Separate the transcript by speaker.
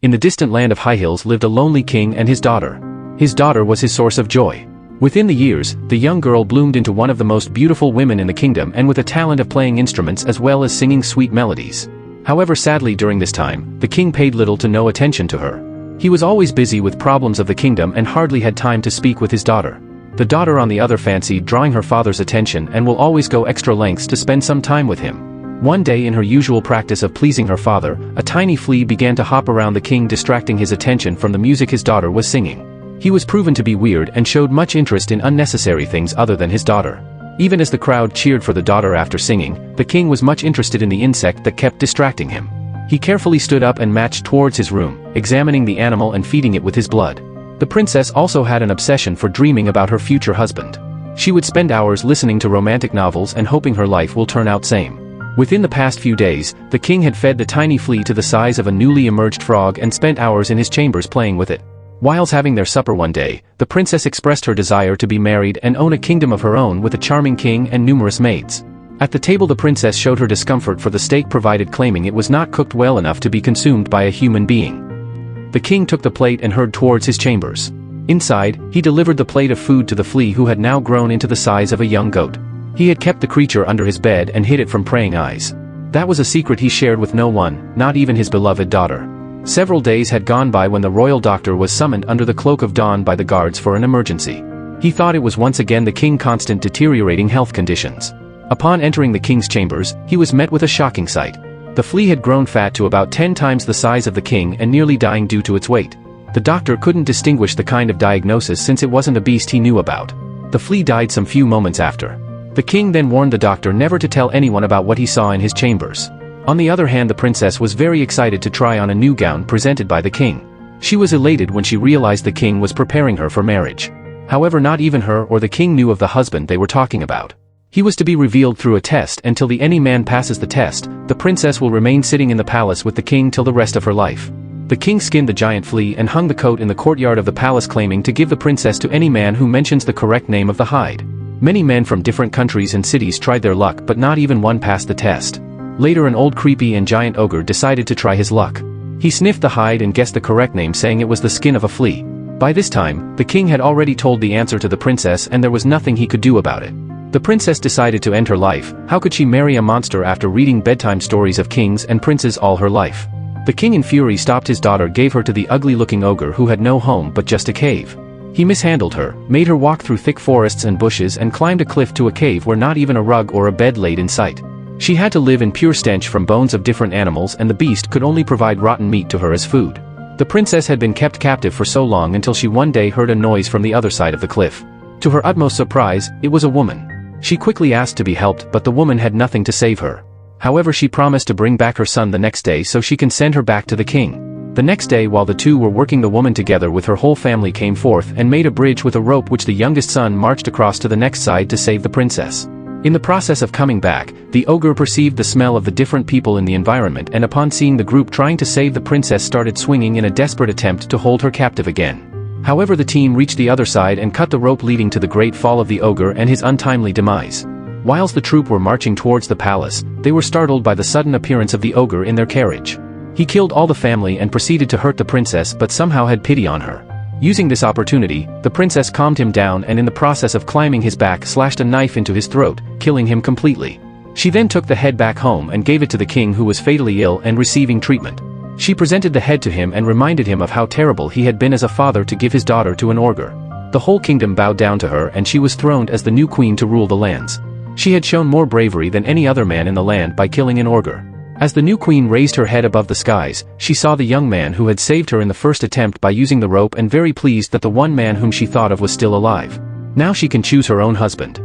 Speaker 1: In the distant land of High Hills lived a lonely king and his daughter. His daughter was his source of joy. Within the years, the young girl bloomed into one of the most beautiful women in the kingdom and with a talent of playing instruments as well as singing sweet melodies. However, sadly during this time, the king paid little to no attention to her. He was always busy with problems of the kingdom and hardly had time to speak with his daughter. The daughter on the other fancied drawing her father's attention and will always go extra lengths to spend some time with him. One day in her usual practice of pleasing her father, a tiny flea began to hop around the king, distracting his attention from the music his daughter was singing. He was proven to be weird and showed much interest in unnecessary things other than his daughter. Even as the crowd cheered for the daughter after singing, the king was much interested in the insect that kept distracting him. He carefully stood up and marched towards his room, examining the animal and feeding it with his blood. The princess also had an obsession for dreaming about her future husband. She would spend hours listening to romantic novels and hoping her life will turn out same. Within the past few days, the king had fed the tiny flea to the size of a newly emerged frog and spent hours in his chambers playing with it. Whilst having their supper one day, the princess expressed her desire to be married and own a kingdom of her own with a charming king and numerous maids. At the table the princess showed her discomfort for the steak provided, claiming it was not cooked well enough to be consumed by a human being. The king took the plate and hurried towards his chambers. Inside, he delivered the plate of food to the flea, who had now grown into the size of a young goat. He had kept the creature under his bed and hid it from prying eyes. That was a secret he shared with no one, not even his beloved daughter. Several days had gone by when the royal doctor was summoned under the cloak of dawn by the guards for an emergency. He thought it was once again the king's constant deteriorating health conditions. Upon entering the king's chambers, he was met with a shocking sight. The flea had grown fat to about 10 times the size of the king and nearly dying due to its weight. The doctor couldn't distinguish the kind of diagnosis since it wasn't a beast he knew about. The flea died some few moments after. The king then warned the doctor never to tell anyone about what he saw in his chambers. On the other hand, the princess was very excited to try on a new gown presented by the king. She was elated when she realized the king was preparing her for marriage. However, not even her or the king knew of the husband they were talking about. He was to be revealed through a test, and till any man passes the test, the princess will remain sitting in the palace with the king till the rest of her life. The king skinned the giant flea and hung the coat in the courtyard of the palace, claiming to give the princess to any man who mentions the correct name of the hide. Many men from different countries and cities tried their luck, but not even one passed the test. Later, an old creepy and giant ogre decided to try his luck. He sniffed the hide and guessed the correct name, saying it was the skin of a flea. By this time, the king had already told the answer to the princess and there was nothing he could do about it. The princess decided to end her life. How could she marry a monster after reading bedtime stories of kings and princes all her life? The king in fury stopped his daughter, gave her to the ugly-looking ogre who had no home but just a cave. He mishandled her, made her walk through thick forests and bushes and climbed a cliff to a cave where not even a rug or a bed laid in sight. She had to live in pure stench from bones of different animals, and the beast could only provide rotten meat to her as food. The princess had been kept captive for so long until she one day heard a noise from the other side of the cliff. To her utmost surprise, it was a woman. She quickly asked to be helped, but the woman had nothing to save her. However, she promised to bring back her son the next day so she can send her back to the king. The next day, while the two were working, the woman together with her whole family came forth and made a bridge with a rope, which the youngest son marched across to the next side to save the princess. In the process of coming back, the ogre perceived the smell of the different people in the environment, and upon seeing the group trying to save the princess, started swinging in a desperate attempt to hold her captive again. However, the team reached the other side and cut the rope, leading to the great fall of the ogre and his untimely demise. Whilst the troop were marching towards the palace, they were startled by the sudden appearance of the ogre in their carriage. He killed all the family and proceeded to hurt the princess, but somehow had pity on her. Using this opportunity, the princess calmed him down and in the process of climbing his back slashed a knife into his throat, killing him completely. She then took the head back home and gave it to the king, who was fatally ill and receiving treatment. She presented the head to him and reminded him of how terrible he had been as a father to give his daughter to an ogre. The whole kingdom bowed down to her and she was throned as the new queen to rule the lands. She had shown more bravery than any other man in the land by killing an ogre. As the new queen raised her head above the skies, she saw the young man who had saved her in the first attempt by using the rope, and very pleased that the one man whom she thought of was still alive. Now she can choose her own husband.